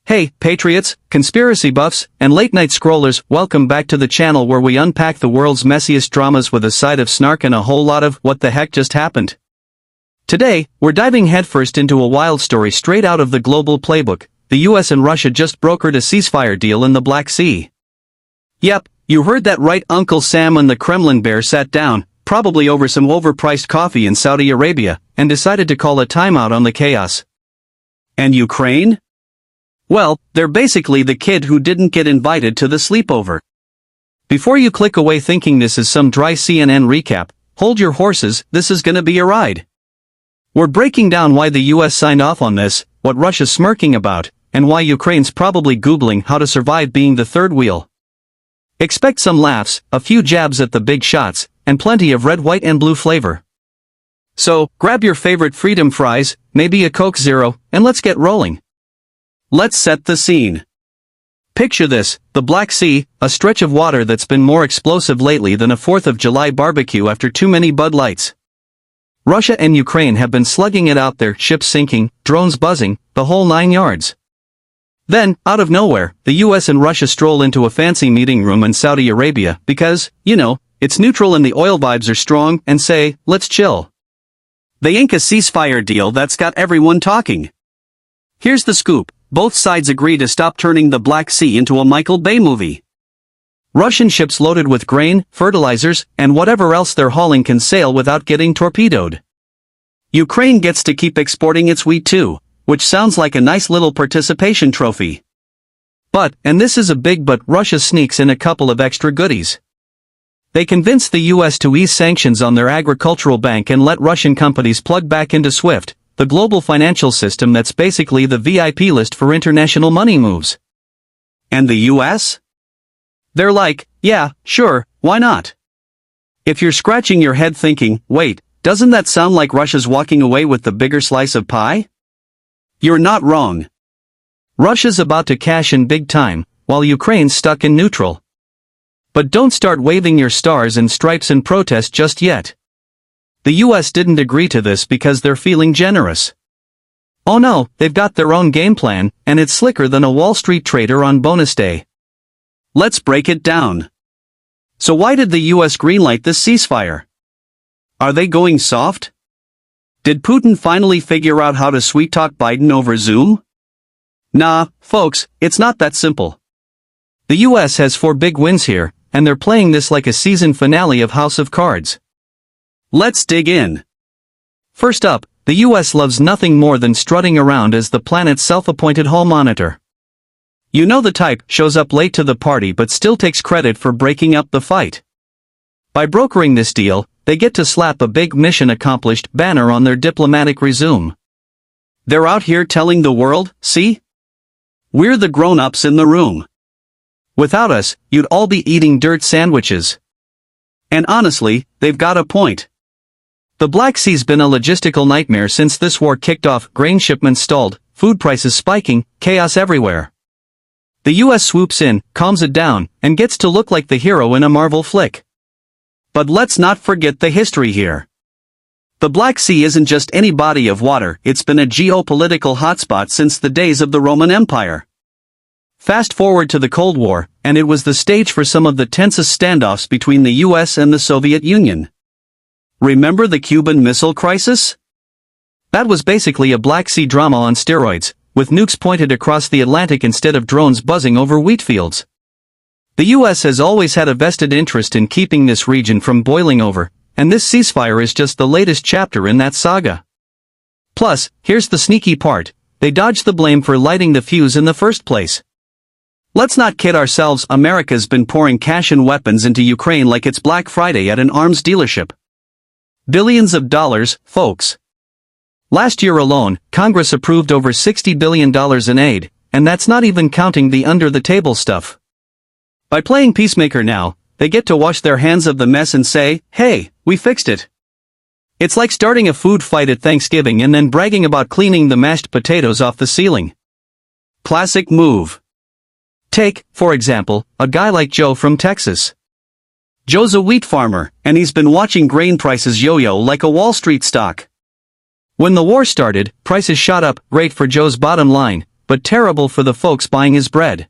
Hey, patriots, conspiracy buffs, and late-night scrollers, welcome back to the channel where we unpack the world's messiest dramas with a side of snark and a whole lot of what the heck just happened. Today, we're diving headfirst into a wild story straight out of the global playbook. The US and Russia just brokered a ceasefire deal in the Black Sea. Yep, you heard that right. Uncle Sam and the Kremlin bear sat down, probably over some overpriced coffee in Saudi Arabia, and decided to call a timeout on the chaos. And Ukraine? Well, they're basically the kid who didn't get invited to the sleepover. Before you click away thinking this is some dry CNN recap, hold your horses, this is gonna be a ride. We're breaking down why the US signed off on this, what Russia's smirking about, and why Ukraine's probably Googling how to survive being the third wheel. Expect some laughs, a few jabs at the big shots, and plenty of red, white, and blue flavor. So, grab your favorite freedom fries, maybe a Coke Zero, and let's get rolling. Let's set the scene. Picture this, the Black Sea, a stretch of water that's been more explosive lately than a 4th of July barbecue after too many Bud Lights. Russia and Ukraine have been slugging it out there, ships sinking, drones buzzing, the whole 9 yards. Then, out of nowhere, the US and Russia stroll into a fancy meeting room in Saudi Arabia because, it's neutral and the oil vibes are strong, and say, let's chill. They ink a ceasefire deal that's got everyone talking. Here's the scoop. Both sides agree to stop turning the Black Sea into a Michael Bay movie. Russian ships loaded with grain, fertilizers, and whatever else they're hauling can sail without getting torpedoed. Ukraine gets to keep exporting its wheat too, which sounds like a nice little participation trophy. But, and this is a big but, Russia sneaks in a couple of extra goodies. They convinced the US to ease sanctions on their agricultural bank and let Russian companies plug back into SWIFT, the global financial system that's basically the VIP list for international money moves. And the US? They're like, yeah, sure, why not? If you're scratching your head thinking, wait, doesn't that sound like Russia's walking away with the bigger slice of pie? You're not wrong. Russia's about to cash in big time, while Ukraine's stuck in neutral. But don't start waving your stars and stripes in protest just yet. The US didn't agree to this because they're feeling generous. Oh no, they've got their own game plan, and it's slicker than a Wall Street trader on bonus day. Let's break it down. So why did the US greenlight this ceasefire? Are they going soft? Did Putin finally figure out how to sweet-talk Biden over Zoom? Nah, folks, it's not that simple. The US has 4 big wins here, and they're playing this like a season finale of House of Cards. Let's dig in. First up, the US loves nothing more than strutting around as the planet's self-appointed hall monitor. You know the type, shows up late to the party but still takes credit for breaking up the fight. By brokering this deal, they get to slap a big mission accomplished banner on their diplomatic resume. They're out here telling the world, see? We're the grown-ups in the room. Without us, you'd all be eating dirt sandwiches. And honestly, they've got a point. The Black Sea's been a logistical nightmare since this war kicked off, grain shipments stalled, food prices spiking, chaos everywhere. The US swoops in, calms it down, and gets to look like the hero in a Marvel flick. But let's not forget the history here. The Black Sea isn't just any body of water, it's been a geopolitical hotspot since the days of the Roman Empire. Fast forward to the Cold War, and it was the stage for some of the tensest standoffs between the US and the Soviet Union. Remember the Cuban Missile Crisis? That was basically a Black Sea drama on steroids, with nukes pointed across the Atlantic instead of drones buzzing over wheat fields. The US has always had a vested interest in keeping this region from boiling over, and this ceasefire is just the latest chapter in that saga. Plus, here's the sneaky part, they dodged the blame for lighting the fuse in the first place. Let's not kid ourselves, America's been pouring cash and weapons into Ukraine like it's Black Friday at an arms dealership. Billions of dollars, folks. Last year alone, Congress approved over $60 billion in aid, and that's not even counting the under-the-table stuff. By playing peacemaker now, they get to wash their hands of the mess and say, hey, we fixed it. It's like starting a food fight at Thanksgiving and then bragging about cleaning the mashed potatoes off the ceiling. Classic move. Take, for example, a guy like Joe from Texas. Joe's a wheat farmer, and he's been watching grain prices yo-yo like a Wall Street stock. When the war started, prices shot up, great for Joe's bottom line, but terrible for the folks buying his bread.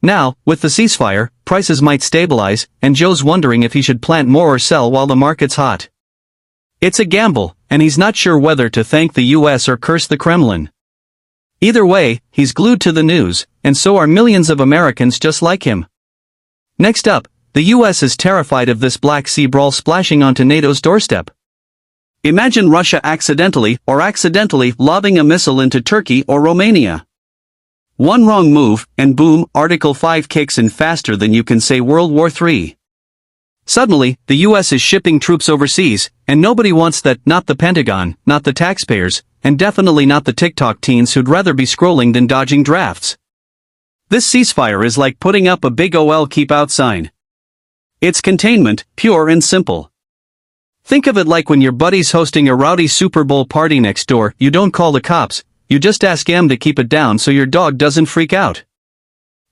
Now, with the ceasefire, prices might stabilize, and Joe's wondering if he should plant more or sell while the market's hot. It's a gamble, and he's not sure whether to thank the US or curse the Kremlin. Either way, he's glued to the news, and so are millions of Americans just like him. Next up, the US is terrified of this Black Sea brawl splashing onto NATO's doorstep. Imagine Russia accidentally lobbing a missile into Turkey or Romania. One wrong move, and boom, Article 5 kicks in faster than you can say World War III. Suddenly, the US is shipping troops overseas, and nobody wants that, not the Pentagon, not the taxpayers, and definitely not the TikTok teens who'd rather be scrolling than dodging drafts. This ceasefire is like putting up a big OL keep out sign. It's containment, pure and simple. Think of it like when your buddy's hosting a rowdy Super Bowl party next door, you don't call the cops, you just ask M to keep it down so your dog doesn't freak out.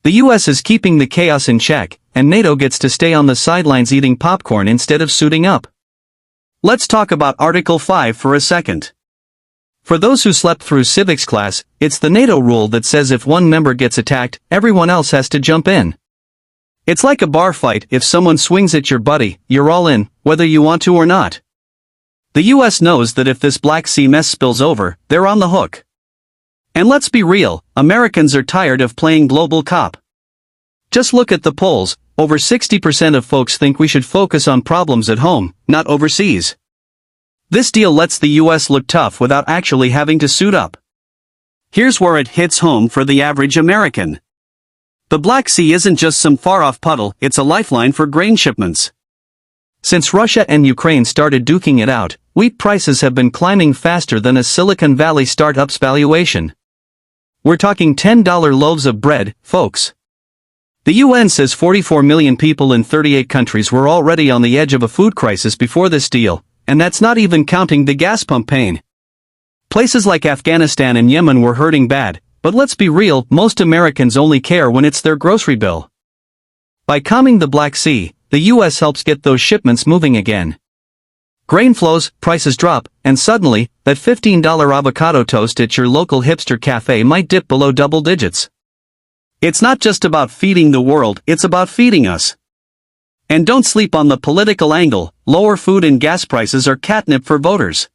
The US is keeping the chaos in check, and NATO gets to stay on the sidelines eating popcorn instead of suiting up. Let's talk about Article 5 for a second. For those who slept through civics class, it's the NATO rule that says if one member gets attacked, everyone else has to jump in. It's like a bar fight. If someone swings at your buddy, you're all in, whether you want to or not. The US knows that if this Black Sea mess spills over, they're on the hook. And let's be real, Americans are tired of playing global cop. Just look at the polls, over 60% of folks think we should focus on problems at home, not overseas. This deal lets the US look tough without actually having to suit up. Here's where it hits home for the average American. The Black Sea isn't just some far-off puddle, it's a lifeline for grain shipments. Since Russia and Ukraine started duking it out, wheat prices have been climbing faster than a Silicon Valley startup's valuation. We're talking $10 loaves of bread, folks. The UN says 44 million people in 38 countries were already on the edge of a food crisis before this deal, and that's not even counting the gas pump pain. Places like Afghanistan and Yemen were hurting bad, but let's be real, most Americans only care when it's their grocery bill. By calming the Black Sea, the US helps get those shipments moving again. Grain flows, prices drop, and suddenly, that $15 avocado toast at your local hipster cafe might dip below double digits. It's not just about feeding the world, it's about feeding us. And don't sleep on the political angle, lower food and gas prices are catnip for voters.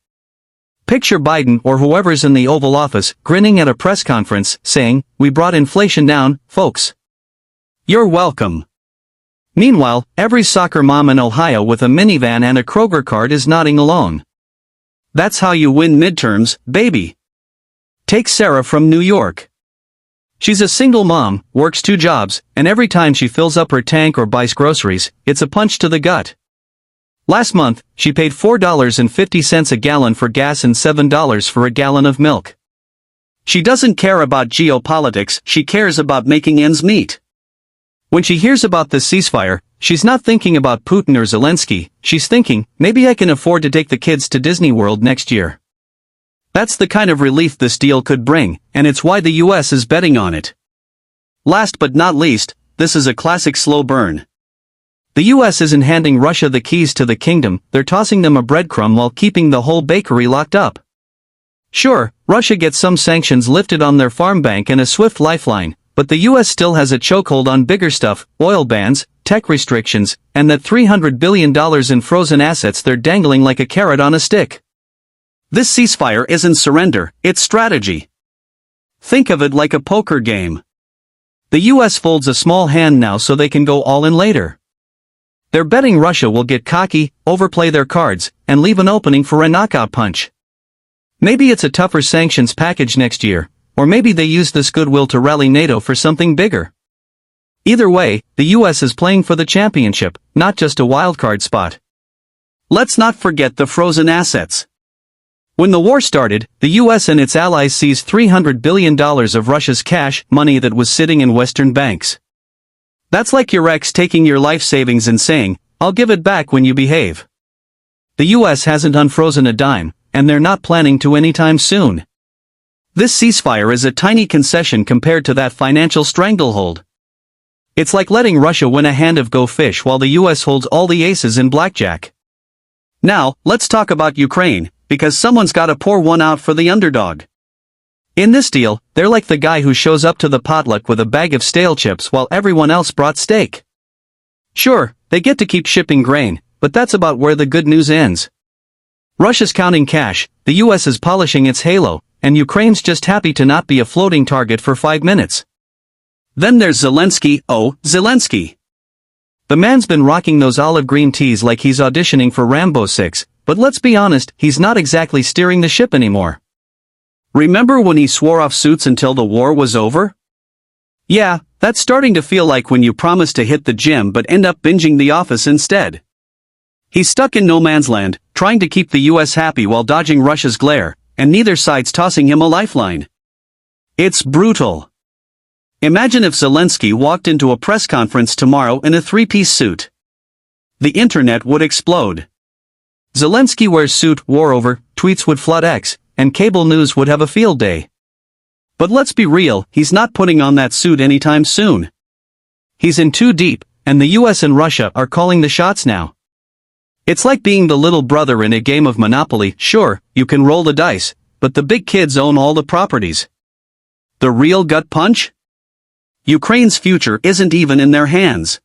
Picture Biden or whoever's in the Oval Office grinning at a press conference, saying, "We brought inflation down, folks. You're welcome." Meanwhile, every soccer mom in Ohio with a minivan and a Kroger card is nodding along. That's how you win midterms, baby. Take Sarah from New York. She's a single mom, works 2 jobs, and every time she fills up her tank or buys groceries, it's a punch to the gut. Last month, she paid $4.50 a gallon for gas and $7 for a gallon of milk. She doesn't care about geopolitics, she cares about making ends meet. When she hears about the ceasefire, she's not thinking about Putin or Zelensky, she's thinking, maybe I can afford to take the kids to Disney World next year. That's the kind of relief this deal could bring, and it's why the US is betting on it. Last but not least, this is a classic slow burn. The US isn't handing Russia the keys to the kingdom, they're tossing them a breadcrumb while keeping the whole bakery locked up. Sure, Russia gets some sanctions lifted on their farm bank and a swift lifeline, but the US still has a chokehold on bigger stuff, oil bans, tech restrictions, and that $300 billion in frozen assets they're dangling like a carrot on a stick. This ceasefire isn't surrender, it's strategy. Think of it like a poker game. The US folds a small hand now so they can go all in later. They're betting Russia will get cocky, overplay their cards, and leave an opening for a knockout punch. Maybe it's a tougher sanctions package next year, or maybe they use this goodwill to rally NATO for something bigger. Either way, the US is playing for the championship, not just a wildcard spot. Let's not forget the frozen assets. When the war started, the US and its allies seized $300 billion of Russia's cash, money that was sitting in Western banks. That's like your ex taking your life savings and saying, "I'll give it back when you behave." The US hasn't unfrozen a dime, and they're not planning to anytime soon. This ceasefire is a tiny concession compared to that financial stranglehold. It's like letting Russia win a hand of Go Fish while the US holds all the aces in blackjack. Now, let's talk about Ukraine, because someone's gotta pour one out for the underdog. In this deal, they're like the guy who shows up to the potluck with a bag of stale chips while everyone else brought steak. Sure, they get to keep shipping grain, but that's about where the good news ends. Russia's counting cash, the US is polishing its halo, and Ukraine's just happy to not be a floating target for 5 minutes. Then there's Zelensky. Oh, Zelensky. The man's been rocking those olive green tees like he's auditioning for Rambo 6, but let's be honest, he's not exactly steering the ship anymore. Remember when he swore off suits until the war was over? Yeah, that's starting to feel like when you promise to hit the gym but end up binging The Office instead. He's stuck in no man's land, trying to keep the US happy while dodging Russia's glare, and neither side's tossing him a lifeline. It's brutal. Imagine if Zelensky walked into a press conference tomorrow in a 3-piece suit. The internet would explode. Zelensky wears suit, war over, tweets would flood X, and cable news would have a field day. But let's be real, he's not putting on that suit anytime soon. He's in too deep, and the US and Russia are calling the shots now. It's like being the little brother in a game of Monopoly. Sure, you can roll the dice, but the big kids own all the properties. The real gut punch? Ukraine's future isn't even in their hands.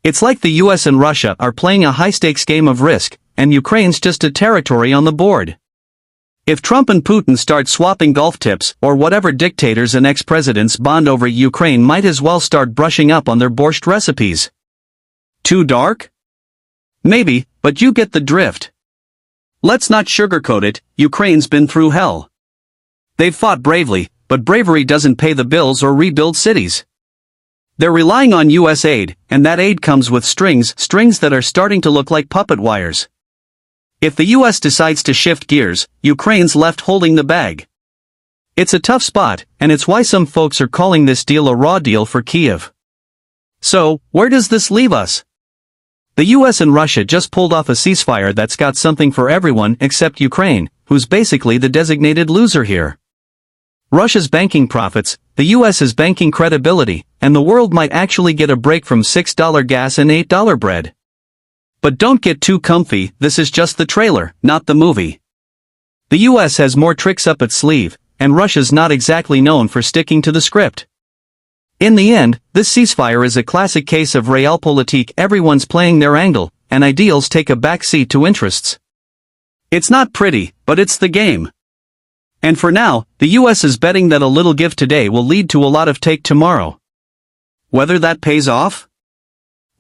It's like the US and Russia are playing a high-stakes game of Risk, and Ukraine's just a territory on the board. If Trump and Putin start swapping golf tips, or whatever dictators and ex-presidents bond over Ukraine might as well start brushing up on their borscht recipes. Too dark? Maybe, but you get the drift. Let's not sugarcoat it, Ukraine's been through hell. They've fought bravely, but bravery doesn't pay the bills or rebuild cities. They're relying on US aid, and that aid comes with strings that are starting to look like puppet wires. If the US decides to shift gears, Ukraine's left holding the bag. It's a tough spot, and it's why some folks are calling this deal a raw deal for Kyiv. So, where does this leave us? The US and Russia just pulled off a ceasefire that's got something for everyone except Ukraine, who's basically the designated loser here. Russia's banking profits, the US's banking credibility, and the world might actually get a break from $6 gas and $8 bread. But don't get too comfy, this is just the trailer, not the movie. The US has more tricks up its sleeve, and Russia's not exactly known for sticking to the script. In the end, this ceasefire is a classic case of realpolitik. Everyone's playing their angle, and ideals take a back seat to interests. It's not pretty, but it's the game. And for now, the US is betting that a little give today will lead to a lot of take tomorrow. Whether that pays off?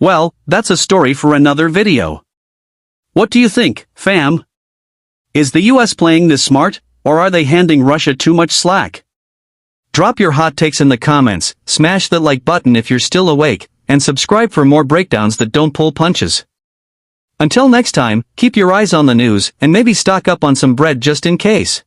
Well, that's a story for another video. What do you think, fam? Is the US playing this smart, or are they handing Russia too much slack? Drop your hot takes in the comments, smash that like button if you're still awake, and subscribe for more breakdowns that don't pull punches. Until next time, keep your eyes on the news, and maybe stock up on some bread just in case.